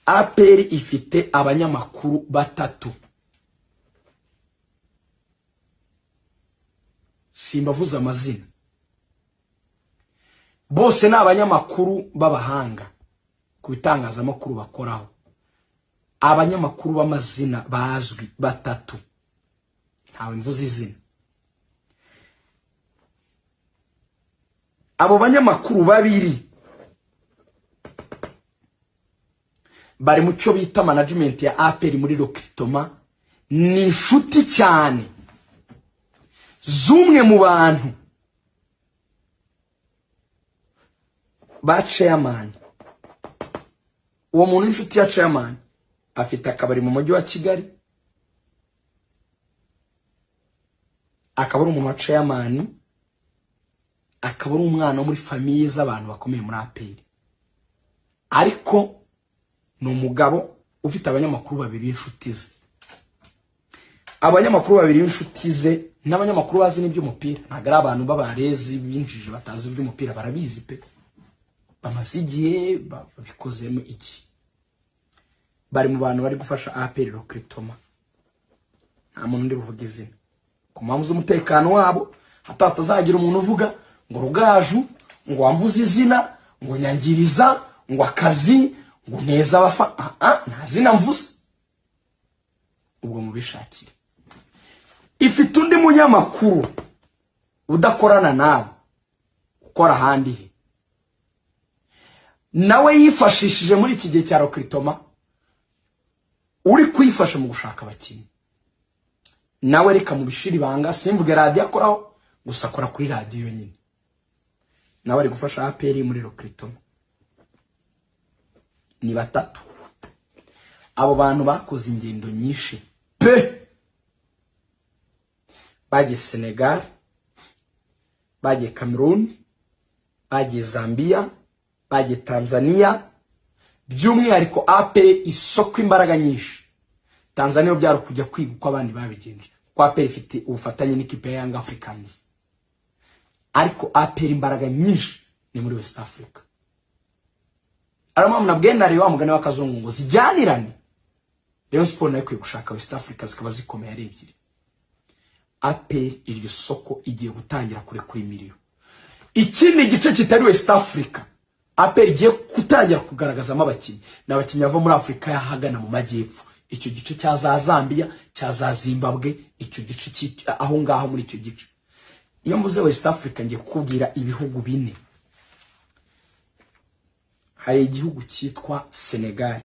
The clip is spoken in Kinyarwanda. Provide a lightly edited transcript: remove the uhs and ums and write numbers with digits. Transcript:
APR ifite abanyamakuru batatu. Simbavuza amazina. Bose ni abanyamakuru b'abahanga ku bitangazamakuru bakoraho. Abanyamakuru b'amazina bazwi batatu. Ntawe mvuze izina. Abo banyamakuru babiri bari mu cyo bita management ya APR muri Recruitment, ni inshuti cyane zumwe mu bantu ba chairman. Uwo muntu inshuti ya chairman afite akabari mu mujyi wa Kigali, akabari umuntu wa chairman, akabari umwana muri famille z'abantu bakomeye muri APR. Ariko ni umugabo ufite abanyamakuru babiri inshuti ze. Abanyamakuru babiri inshuti ze n'abanyamakuru bazi n'iby'umupira, ntago ari abantu b'abarezi binjije batazi iby'umupira, barabizi pe, bamaze igihe babikozemo iki. Bari mu bantu bari gufasha APR Recruitment. Nta muntu ndi buvuga izina ku mpamvu z'umutekano wabo, hatatazagira umuntu uvuga ngo Rugaju, ngo wamvuze izina, ngo nyangiriza, ngo akazi, ngo neza bafa. Nta zina mvuze. Ubwo mubishakire. Ifite undi munyamakuru udakorana nabo, ukora handi he, nawe yifashishije muri iki gihe cya Recruitment, uri kwifasha mu gushaka abakinnyi. Nawe reka mubishira ibanga, simvuge radio akoraho, gusa akora kuri radio nyine. Nawe ari gufasha APR muri Recruitment. Ni batatu. Abo bantu bakoze ingendo nyinshi pe, bagiye Senegal, bagiye Cameroon, bagiye Zambia, bagiye Tanzania. By'umwihariko APR isoko imbaraga nyinshi. Tanzania byaro kujya kwiga uko abandi babigenje, ko APR ifite ubufatanye n'ikipe ya Young Africans. Ariko APR imbaraga nyinshi ni muri West Africa. Arama mnabwenda wa mugane w'akazungu ngo zijyanirane. Rayon Sport nayo kwiye gushaka West Africa zikaba zikomeye ari ebyiri. APR iryo soko igiye gutangira kuri miliyoni. Ikindi gice kitari West Africa, APR igiye gutangira kugaragazamo abakinnyi, n'abakinnyi bava muri Afrika yahagana mu majyepfo. Icyo gice cya za Zambia, cya za Zimbabwe, icyo gice aho ngaho muri icyo gice. Iyo mvuze West Africa ngiye kukubwira ibihugu bine. Hari igihugu cyitwa Senegal.